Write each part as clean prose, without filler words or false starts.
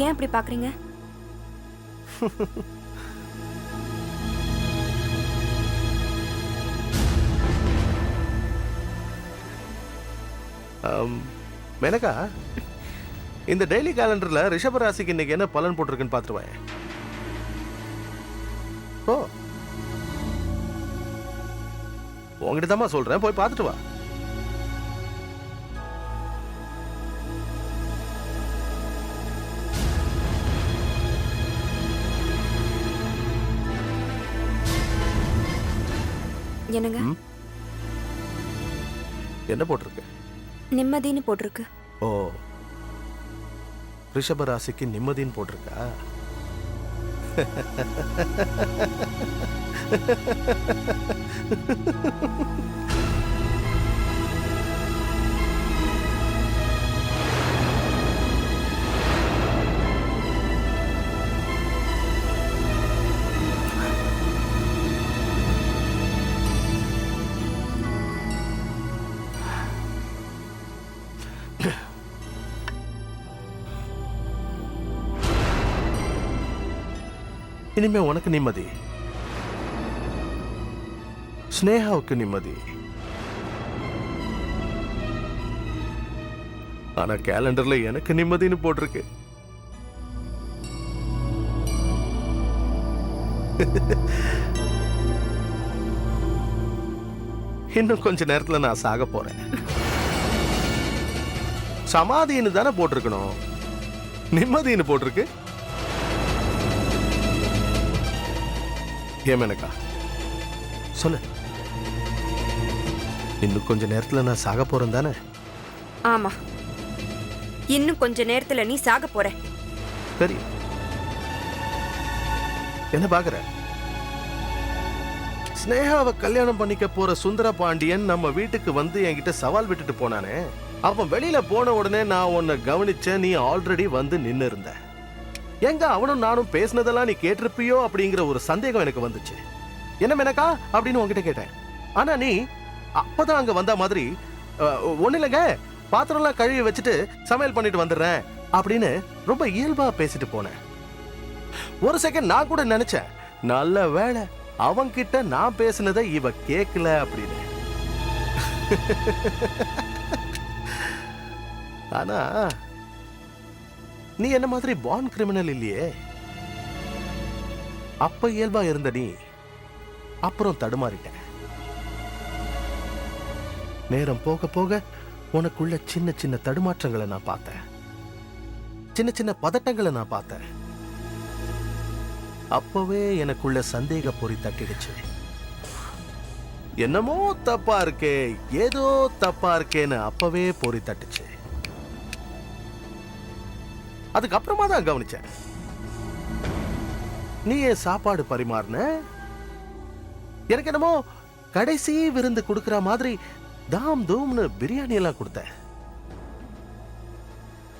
ஏன் அப்படி பாக்குறீங்க? மேனகா, இந்த டெய்லி கேலண்டர்ல ரிஷப ராசிக்கு இன்னைக்கு என்ன பலன் போட்டிருக்குன்னு பாத்துருவேன். ஓ, உங்ககிட்ட தான் சொல்றேன், போய் பார்த்துட்டு வா. என்னங்க? என்ன போட்டிருக்கு? நிம்மதின்னு போட்டிருக்கு. ஓ, ரிஷப ராசிக்கு நிம்மதின்னு போட்டிருக்கா? இனிமே உனக்கு நிம்மதி, ஸ்னேகாவுக்கு நிம்மதி. ஆனா கேலண்டர்ல எனக்கு நிம்மதின்னு போட்டிருக்கு. இன்னும் கொஞ்ச நேரத்துல நான் சாக போறேன். சமாதின்னு தானே போட்டிருக்கணும், நிம்மதின்னு போட்டிருக்கு. ஏமேனக்கா சொல்லு, இன்னும் கொஞ்ச நேரத்துல நான் சாக போறேன் தானே? ஆமா, இன்னும் கொஞ்ச நேரத்துல நீ சாக போற. சரி, என்ன பாக்குற? ஸ்னேகாவை கல்யாணம் பண்ணிக்க போற சுந்தர பாண்டியன் நம்ம வீட்டுக்கு வந்து என்கிட்ட சவால் விட்டுட்டு போனானே, அவன் வெளியில போன உடனே நான் உன்னை கவனிச்ச, நீ ஆல்ரெடி வந்து நின்னு இருந்த. எங்க அவனும் நானும் பேசினதெல்லாம் நீ கேட்டிருப்பியோ அப்படிங்கிற ஒரு சந்தேகம் எனக்கு வந்துச்சு. என்ன மேனகா அப்படின்னு உன்கிட்ட கேட்டேன். ஆனா நீ அப்பதான் அங்க வந்த மாதிரி, ஒண்ணு இல்லைங்க, பாத்திரம்லாம் கழுவி வச்சுட்டு சமையல் பண்ணிட்டு வந்துடுறேன் அப்படின்னு ரொம்ப இயல்பா பேசிட்டு போனேன். ஒரு செகண்ட் நான் கூட நினைச்சேன், நல்ல வேளை அவன்கிட்ட நான் பேசினதை இவ கேட்கல அப்படின்னு. ஆனா நீ என்ன மாதிரி பான் கிரிமினல் இல்லையே. அப்ப இயல்பா இருந்த நீ அப்புறம் தடுமாறிட்ட. நேரம் போக போக உனக்குள்ள சின்ன சின்ன தடுமாற்றங்களை நான் பார்த்தேன், சின்ன சின்ன பதட்டங்களை நான் பார்த்தேன். அப்பவே எனக்குள்ள சந்தேக பொறி தட்டிடுச்சு. என்னமோ தப்பா இருக்கே, ஏதோ தப்பா இருக்கேன்னு அப்பவே பொறி தட்டுச்சு. அதுக்கப்புறமா தான் கவனிச்சேன், நீ ஏன் சாப்பாடு பரிமாறின, எனக்கு என்னமோ கடைசி விருந்து கொடுக்கிற மாதிரி தாம் தூம்னு பிரியாணி எல்லாம் கொடுத்த.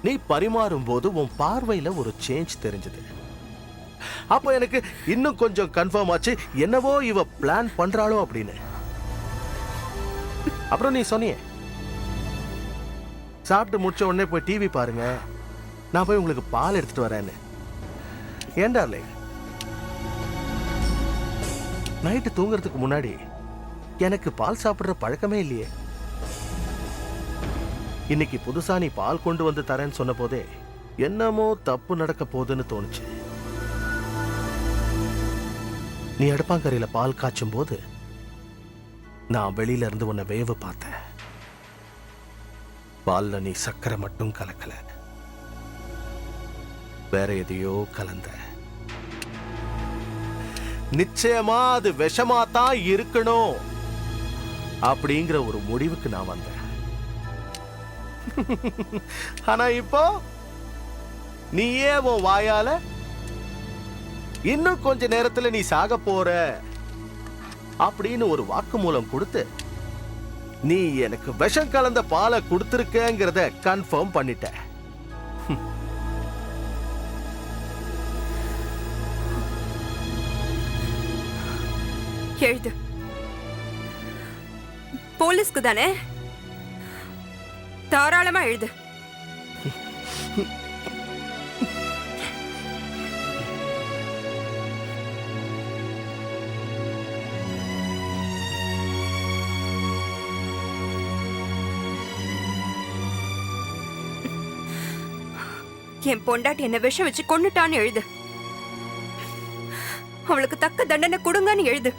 நீ பரிமாறும் போது உன் பார்வையில ஒரு சேஞ்ச் தெரிஞ்சது. அப்ப எனக்கு இன்னும் கொஞ்சம் கன்ஃபார்ம் ஆச்சு, என்னவோ இவ பிளான் பண்றாளோ அப்படின்னு. அப்புறம் நீ சொன்னியே, சாப்பிட்டு முடிச்ச உடனே போய் டிவி பாருங்க, நான் போய் உங்களுக்கு பால் எடுத்துட்டு வரேன்னு. ஏண்டாலே, நைட்டு தூங்குறதுக்கு முன்னாடி எனக்கு பால் சாப்பிடுற பழக்கமே இல்லையே. இன்னைக்கு புதுசா நீ பால் கொண்டு வந்து தரேன்னு சொன்ன போதே என்னமோ தப்பு நடக்க போகுதுன்னு தோணுச்சு. நீ அடுப்பாங்கரையில பால் காய்ச்சும் போது நான் வெளியில இருந்து உன்னை வேவு பார்த்தேன். பால்ல நீ சக்கரை மட்டும் கலக்கல, வேற எதையோ கலந்த. நிச்சயமா அது விஷமா தான் இருக்கணும் அப்படிங்கிற ஒரு முடிவுக்கு நான் வந்தேன். ஆனா இப்போ நீயே உன் வாயால இன்னும் கொஞ்ச நேரத்துல நீ சாக போற அப்படின்னு ஒரு வாக்குமூலம் கொடுத்து நீ எனக்கு விஷம் கலந்த பாலை கொடுத்திருக்கங்கிறத கன்ஃபார்ம் பண்ணிட்ட. எழுது. போலீஸ்க்கு தானே, தாராளமா எழுது. என் பொண்டாட்டி என்ன விஷம் வச்சு கொன்னுட்டான்னு எழுது. அவளுக்கு தக்க தண்டனை கொடுங்கன்னு எழுது.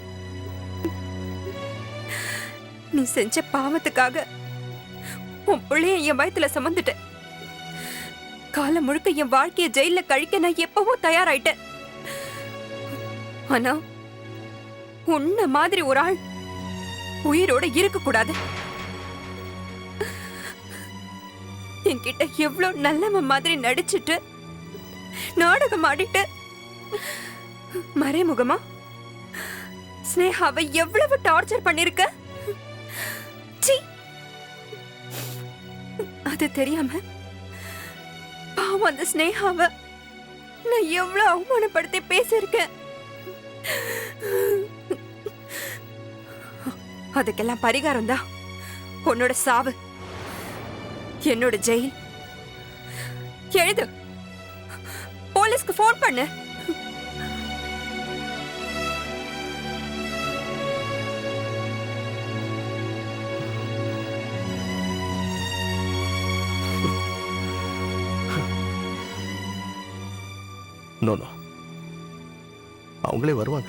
நீ செஞ்ச பாவத்துக்காக உன் பிள்ளைய என் வயத்துல சுமந்துட்ட. காலம் முழுக்க என் வாழ்க்கைய ஜெயில கழிக்க நான் எப்பவும் தயாராயிட்டேன். ஆனா உன்ன மாதிரி ஒரு ஆள் உயிரோட இருக்க கூடாது. என்கிட்ட எவ்வளவு நல்லவன் மாதிரி நடிச்சிட்டு நாடகம் ஆடிட்டு மறைமுகமா ஸ்னேகாவை எவ்வளவு டார்ச்சர் பண்ணிருக்க. சீ, அது தெரியாம பாவம் அந்த ஸ்னேகாவை நான் எவ்வளவு அவமானப்படுத்தி பேசியிருக்கேன். அதுக்கெல்லாம் பரிகாரம் தான் உன்னோட சாவு, என்னோட ஜெயில். எழுது, போலீஸ்க்கு போன் பண்ணு. நோ நோ, அவங்களே வருவாங்க.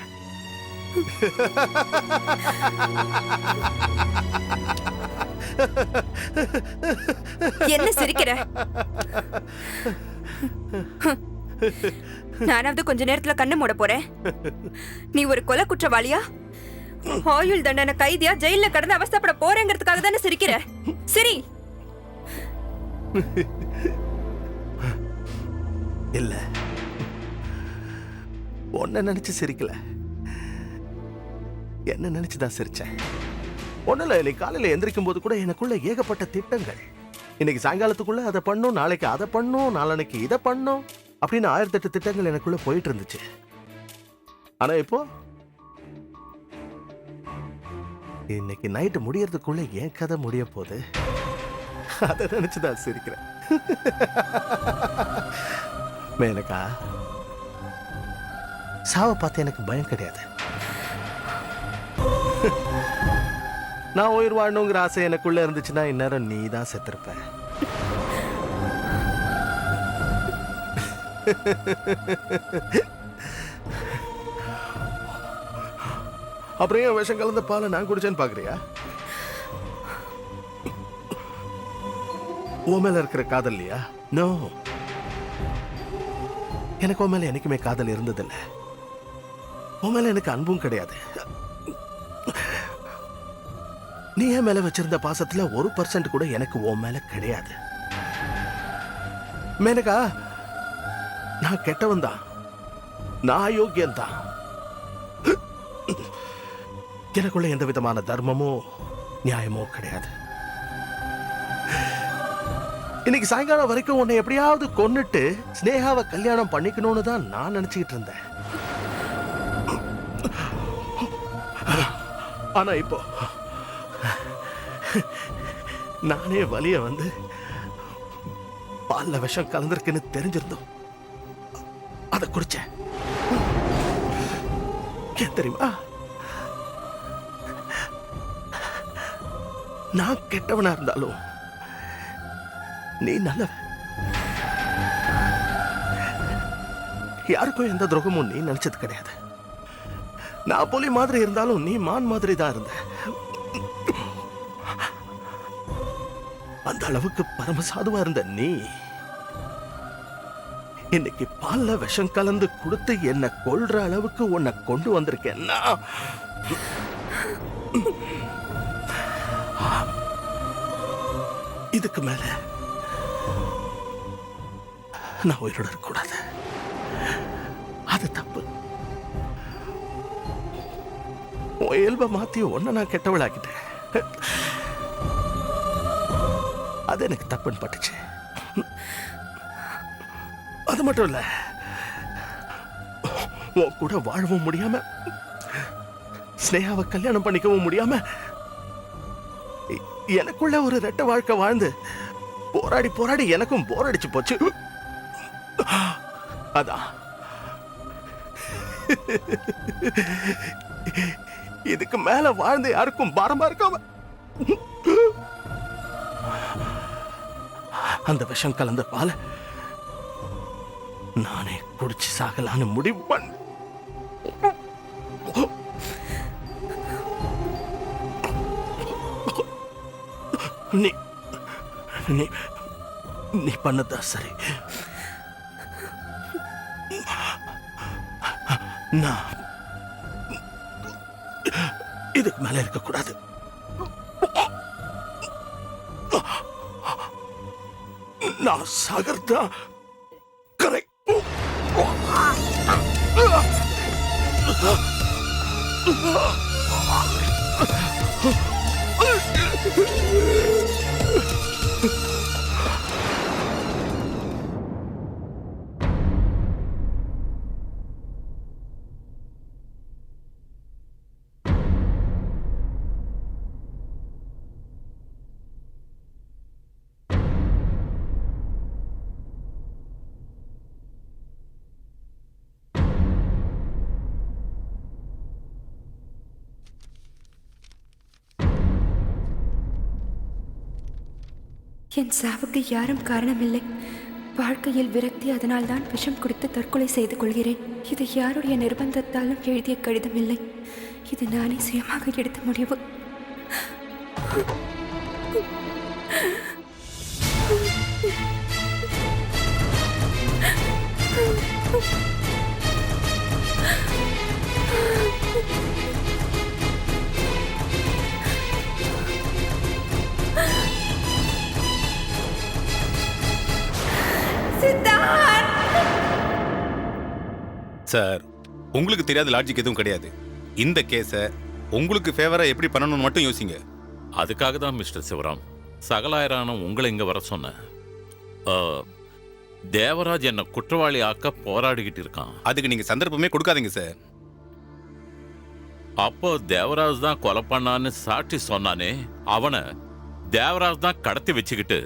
என்ன சிரிக்கிற? நானாவது கொஞ்ச நேரத்துல கண்ணு மூட போறேன். நீ ஒரு கொலை குற்றவாளியா, ஆயுள் தண்டனை கைதியா ஜெயில கடந்து அவஸ்தைப்பட போறேங்கிறதுக்காக தானே சிரிக்கிற? சரி. இல்ல, உன்னை நினைச்சு சிரிக்கல, என்ன நினைச்சுதான் சிரிச்சேன். ஒண்ணுல, இன்னைக்கு காலையில எந்திரிக்கும் போது கூட எனக்குள்ள ஏகப்பட்ட திட்டங்கள். இன்னைக்கு சாயங்காலத்துக்குள்ள அதை பண்ணும், நாளைக்கு அதை பண்ணும், நாளைக்கு இதை பண்ணும் அப்படின்னு 1008 திட்டங்கள் எனக்குள்ள போயிட்டு இருந்துச்சு. ஆனா இப்போ இன்னைக்கு நைட்டு முடியறதுக்குள்ள என் கதை முடிய போகுது. அதை நினைச்சுதான் சிரிக்கிறேன். மேனகா, சாவை பார்த்து எனக்கு பயம் கிடையாது. நான் உயிர் வாழணுங்கிற ஆசை எனக்குள்ள இருந்துச்சுன்னா இந்நேரம் நீ தான் செத்திருப்ப. அப்புறம் ஏன் விஷம் கலந்த பாலை நான் குடிச்சேன்னு பாக்குறியா? உன் மேல இருக்கிற காதல் இல்லையா? நோ, எனக்கு உன் மேல என்னைக்குமே காதல் இருந்ததில்ல. உன் மேல எனக்கு அன்பும் கிடையாது. நீ என் மேல வச்சிருந்த பாசத்துல 1% கூட எனக்கு உன் மேல கிடையாது. மேனகா, நான் கெட்டவன் தான், நான் அயோக்கியன் தான். எனக்குள்ள எந்த விதமான தர்மமோ நியாயமோ கிடையாது. இன்னைக்கு சாயங்காலம் வரைக்கும் உன்னை எப்படியாவது கொன்னுட்டு ஸ்னேகாவை கல்யாணம் பண்ணிக்கணும்னு தான் நான் நினைச்சுக்கிட்டு இருந்தேன். ஆனா இப்போ நானே வலிய வந்து பால்ல விஷம் கலந்திருக்குன்னு தெரிஞ்சிருந்தோம் அதை குடிச்சேன். ஏன் தெரியுமா? நான் கெட்டவனா இருந்தாலும் நீ நல்லவ. யாருக்கும் எந்த துரோகமும் நீ நினைச்சது கிடையாது. நான் புலி மாதிரி இருந்தாலும் நீ மான் மாதிரி தான் இருந்த. அந்த அளவுக்கு பரமசாதுவா இருந்த நீ இன்னைக்கு பால்ல விஷம் கலந்து கொடுத்து என்ன கொல்ற அளவுக்கு உன்னை கொண்டு வந்திருக்கேன்னா இதுக்கு மேல நான் உயிரோட இருக்கக்கூடாது. அது தப்பு. உன் இயல்பை மாத்தி ஒன்ன நான் கெட்டவளாக்கிட்டேன். அது எனக்கு தப்புன்னு பட்டுச்சு. அது மட்டும் இல்ல, உன் கூட வாழவும் முடியாம ஸ்னேகாவை கல்யாணம் பண்ணிக்கவும் முடியாம எனக்குள்ள ஒரு ரெட்டை வாழ்க்கை வாழ்ந்து போராடி போராடி எனக்கும் போர் அடிச்சு போச்சு. அதான் இதுக்கு மேல வாழ்ந்து யாருக்கும் பாரமா இருக்காம அந்த விஷம் கலந்த பால நானே குடிச்சு சாகலான்னு முடிவு பண்ண. நீ நீ நீ பண்ணதா சரி. நான் இதுக்கு மேல இருக்கக்கூடாது. நான் சாகர்தா கரெக்ட். என் சாவுக்கு யாரும் காரணமில்லை. வாழ்க்கையில் விரக்தி, அதனால்தான் விஷம் குடித்து தற்கொலை செய்து கொள்கிறேன். இது யாருடைய நிர்பந்தத்தாலும் எழுதிய கடிதம் இல்லை. இது நானே சுயமாக எடுத்த முடிவு. சார், உங்களுக்கு தெரியாத லாஜிக் எதுவும் கிடையாது. இந்த கேஸை உங்களுக்கு ஃபேவரா எப்படி பண்ணணும்னு மட்டும் யோசிங்க. அதுக்காக தான் மிஸ்டர் சிவராம் சகலாயரான உங்களை இங்க வர சொன்னேன். தேவராஜ் என்ன குற்றவாளி ஆக்க போராடிக்கிட்டு இருக்கான். அதுக்கு நீங்க சந்தர்ப்பமே கொடுக்காதீங்க சார். அப்போ தேவராஜ் தான் கொலை பண்ணான்னு சாட்சி சொன்னானே, அவனை தேவராஜ் தான் கடத்தி வச்சுக்கிட்டு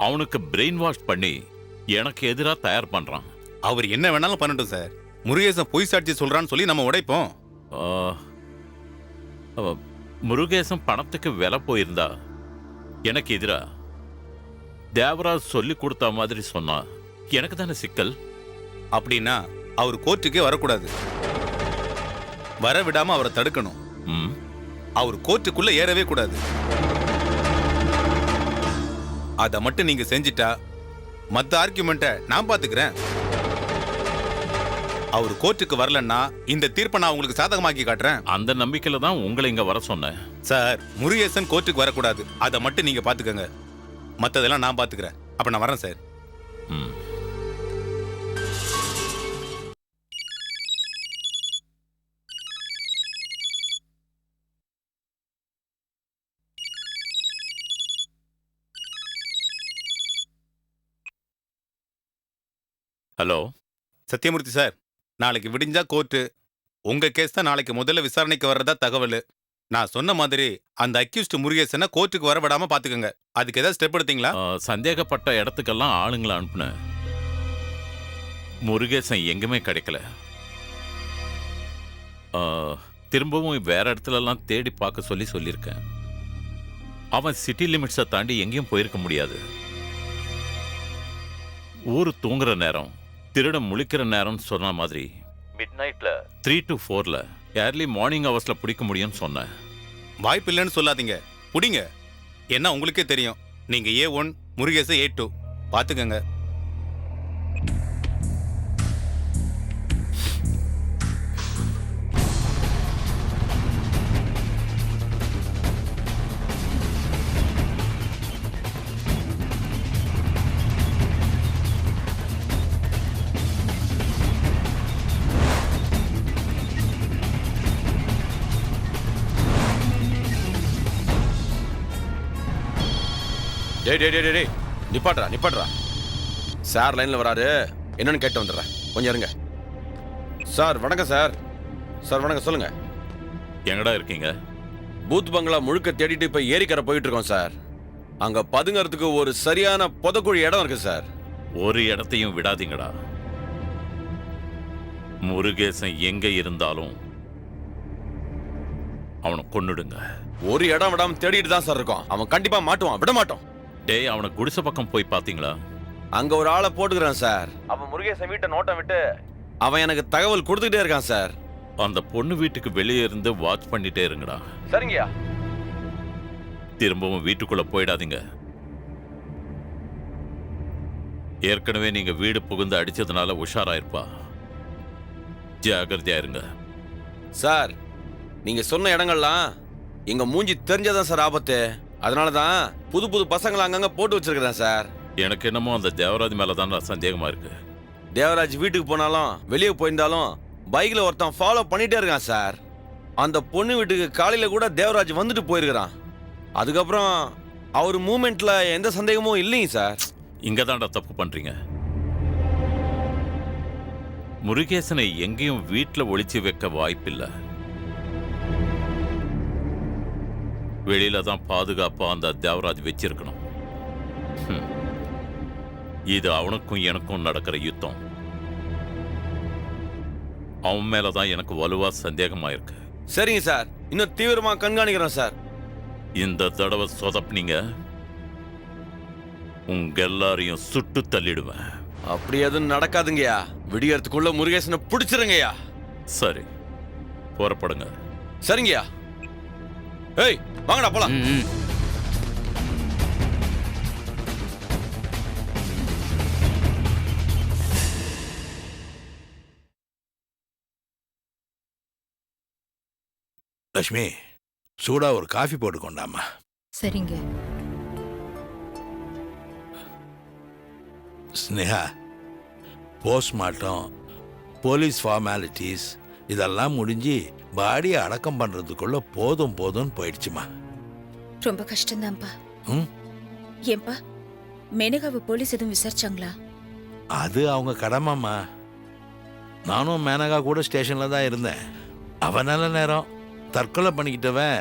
அவனுக்கு பிரெயின் வாஷ் பண்ணி எனக்கு எதிராக தயார் பண்றான். அவர் என்ன வேணாலும் பண்ணட்டும் சார். முருகேசன் பொய் சாட்சி சொல்றான்னு சொல்லி நம்ம உடைப்போம். முருகேசன் பணத்துக்கு விலை போயிருந்தா எனக்கு எதிரா தேவராஜ் சொல்லி கொடுத்த மாதிரி சொன்னா எனக்கு தானே சிக்கல். அப்படின்னா அவர் கோர்ட்டுக்கே வரக்கூடாது. வர விடாம அவரை தடுக்கணும். அவர் கோர்ட்டுக்குள்ள ஏறவே கூடாது. அதை மட்டும் நீங்க செஞ்சிட்டா மற்ற ஆர்கியூமெண்ட்டை நான் பாத்துக்கிறேன். அவர் கோர்ட்டுக்கு வரலன்னா இந்த தீர்ப்பை நான் உங்களுக்கு சாதகமாக்கி காட்டுறேன். அந்த நம்பிக்கையில தான் உங்களை இங்க வர சொன்னேன். சார், முருகேசன் கோர்ட்டுக்கு வரக்கூடாது. அதை மட்டும் நீங்க பாத்துக்கங்க. மற்றதெல்லாம் நான் பாத்துக்கிறேன். அப்ப நான் வரேன் சார். ஹலோ சத்யமூர்த்தி சார், நாளைக்கு விடிஞ்சா கோர்ட்டு. உங்க கேஸ் தான் நாளைக்கு முதல்ல விசாரணைக்கு வர்றதா தகவல். நான் சொன்ன மாதிரி அந்த அக்யூஸ்ட் முருகேசனை கோர்ட்டுக்கு வர விடாம பாத்துக்கங்க. அதுக்கு ஏதாவது ஸ்டெப் எடுத்தீங்களா? சந்தேகப்பட்ட இடத்துக்கெல்லாம் ஆளுங்களை அனுப்புனேன். முருகேசன் எங்குமே கிடைக்கல. திரும்பவும் வேற இடத்துலலாம் தேடி பார்க்க சொல்லியிருக்கேன். அவன் சிட்டி லிமிட்ஸை தாண்டி எங்கேயும் போயிருக்க முடியாது. ஊர் தூங்குற நேரம், திருட முழிக்கிற நேரம் சொன்ன மாதிரி மிட் நைட்ல 3 to 4 ஏர்லி மார்னிங் ஹவர்ஸ்ல பிடிக்க முடியும்னு சொன்னேன். வாய்ப்பு இல்லைன்னு சொல்லாதீங்க, புடிங்க. என்ன உங்களுக்கே தெரியும், நீங்க A1, முருகேசன் A2. பாத்துக்கங்க. டேய் நிப்பாட்றா. சார் லைன்ல வராரு, என்னன்னு கேட்டு வந்துடுறேன். கொஞ்சம் இருங்க. சார் வணக்கம். சார் வணக்கம். சொல்லுங்க. எங்கடா இருக்கீங்க? பூத் பங்களா முழுக்க தேடிட்டு இப்ப ஏரிக்கரை போயிட்டு இருக்கோம் சார். அங்க பதுங்கறதுக்கு ஒரு சரியான புதக்குழி இடம் இருக்கு சார். ஒரு இடத்தையும் விடாதீங்கடா. முருகேசன் எங்க இருந்தாலும் அவனை கொன்னுடுங்க. ஒரு இடம் விடாம தேடிட்டு தான் சார் இருக்கோம். அவன் கண்டிப்பா மாட்டுவான், விட மாட்டோம். டேய், அவனை குடிசை பக்கம் போய் பாத்தீங்களா? அங்க ஒரு ஆளை போட்டுக்கிறான் சார். அவன் முருகேசன் வீட்டை நோட்டம் விட்டு அவன் எனக்கு தகவல் கொடுத்துக்கிட்டே இருக்கான் சார். அந்த பொண்ணு வீட்டுக்கு வெளியே இருந்து வாட்ச் பண்ணிட்டே இருங்கடா. சரிங்கய்யா. திரும்பவும் வீட்டுக்குள்ள போயிடாதீங்க. ஏற்கனவே நீங்க வீடு புகுந்து அடிச்சதுனால உஷாராயிருப்பா. ஜாகிரதையா இருங்க சார். நீங்க சொன்ன இடங்கள்லாம் எங்க மூஞ்சி தெரிஞ்சதான் சார் ஆபத்து. அதனாலதான் புது புது பசங்களை அங்கங்க போட்டு வச்சிருக்கிறேன் சார். எனக்கு என்னமோ அந்த தேவராஜ் மேலதான் சந்தேகமா இருக்கு. தேவராஜ் வீட்டுக்கு போனாலும் வெளியே போயிருந்தாலும் பைக்ல ஒருத்தன் ஃபாலோ பண்ணிட்டே இருக்கான் சார். அந்த பொண்ணு வீட்டுக்கு காலையில கூட தேவராஜ் வந்துட்டு போயிருக்கிறான். அதுக்கப்புறம் அவர் மூமெண்ட்ல எந்த சந்தேகமும் இல்லைங்க சார். இங்க தான்டா தப்பு பண்றீங்க. முருகேசனை எங்கேயும் வீட்டுல ஒளிச்சு வைக்க வாய்ப்பில்லை. வெளியில தான் பாதுகாப்பா அந்த தேவராஜ் வச்சிருக்கணும். இது அவனுக்கும் எனக்கும் நடக்கிற யுத்தம். அவன் மேலதான் எனக்கு வலுவா சந்தேகமா இருக்கு. சரிங்க சார், இன்னும் தீவிரமா கண்காணிக்கிறோம் சார். இந்த தடவை சொதப்பினீங்க, உங்க எல்லாரையும் சுட்டு தள்ளிடுவேன். அப்படி எதுவும் நடக்காதுங்கய்யா. விடியறதுக்குள்ள முருகேசனை பிடிச்சிருங்கய்யா. சரி, புறப்படுங்க. சரிங்கய்யா. ஏய் வாங்கடா போலாம். லட்சுமி, சூடா ஒரு காஃபி போட்டு கொண்டாமா. சரிங்க. ஸ்னேகா, போஸ்ட்மார்ட்டம், போலீஸ் ஃபார்மாலிட்டிஸ் இதெல்லாம் முடிஞ்சு பாடியை அடக்கம் பண்றதுக்குள்ள போதும் போதும்னு போயிடுச்சுமா. ரொம்ப கஷ்டம்தான்ப்பா. ம், ஏன்பா மேனகாவை போலீஸ் எதுவும் விசாரிச்சாங்களா? அது அவங்க கடமைம்மா. நானும் மேனகா கூட ஸ்டேஷன்ல தான் இருந்தேன். அவன் நல்ல நேரம் தற்கொலை பண்ணிக்கிட்டவன்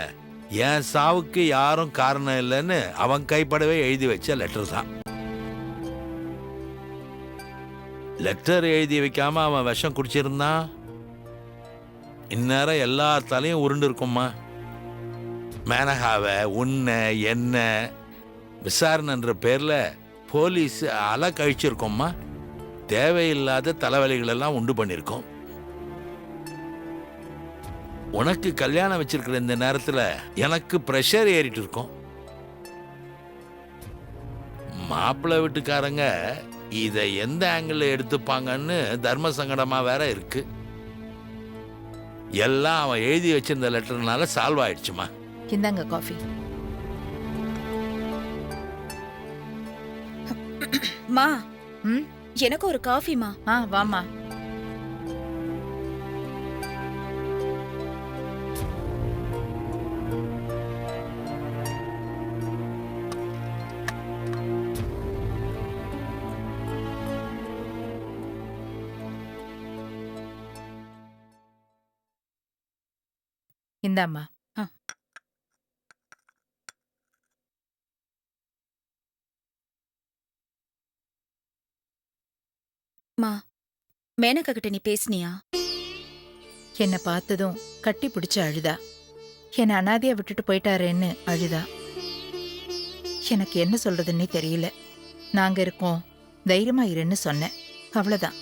என் சாவுக்கு யாரும் காரணம் இல்லைன்னு அவன் கைப்படவே எழுதி வச்ச லெட்டர் தான். லெட்டர் எழுதி வைக்காம அவன் விஷம் குடிச்சிருந்தான், இந்நேரம் எல்லா தலையும் உருண்டு இருக்கும்மா. மேனகாவை உன்னை என்ன விசாரணைன்ற பேர்ல போலீஸ் அலை கழிச்சிருக்கோம்மா. தேவையில்லாத தலைவலிகள் எல்லாம் உண்டு பண்ணியிருக்கோம். உனக்கு கல்யாணம் வச்சிருக்கிற இந்த நேரத்துல எனக்கு பிரஷர் ஏறிட்டு இருக்கும். மாப்பிள்ளை வீட்டுக்காரங்க இதை எந்த ஆங்கிள் எடுத்துப்பாங்கன்னு தர்ம சங்கடமா வேற இருக்கு. எல்லாம் அவன் எழுதி வச்சிருந்த லெட்டர்னால சால்வ் ஆயிடுச்சுமா. இந்தாங்க காஃபி. மா, ம், எனக்கு ஒரு காஃபிமா. வாமா. இந்தாம்மா. மா, மேனகா கிட்ட நீ பேசுனியா? என்னை பார்த்ததும் கட்டி பிடிச்சு அழுதா. என்னை அனாதையா விட்டுட்டு போயிட்டாரேன்னு அழுதா. எனக்கு என்ன சொல்றதுன்னே தெரியல. நாங்க இருக்கோம், தைரியமா இருன்னு சொன்னேன். அவ்வளவுதான்.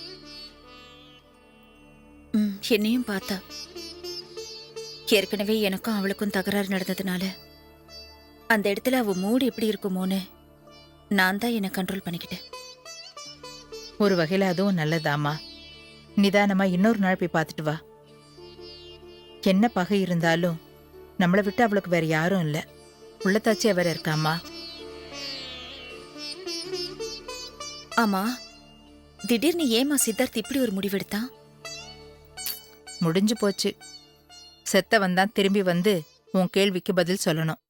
என்னையும் பார்த்தா. ஏற்கனவே எனக்கும் அவளுக்கும் தகராறு நடந்ததுனால அந்த இடத்துல அவ மூடு எப்படி இருக்குமோன்னு நான் தான் என்னை கண்ட்ரோல் பண்ணிக்கிட்டேன். ஒரு வகையில அதுவும் நல்லதாமா. நிதானமா இன்னொரு நாள் போய் பார்த்துட்டு வா. என்ன பகை இருந்தாலும் நம்மளை விட்டு அவளுக்கு வேற யாரும் இல்ல. உள்ளத்தாச்சியா வேற இருக்காமா. ஆமா, திடீர்னு ஏமா சித்தார்த் இப்படி ஒரு முடிவெடுத்தான்? முடிஞ்சு போச்சு. செத்தவன் தான் திரும்பி வந்து உன் கேள்விக்கு பதில் சொல்லணும்.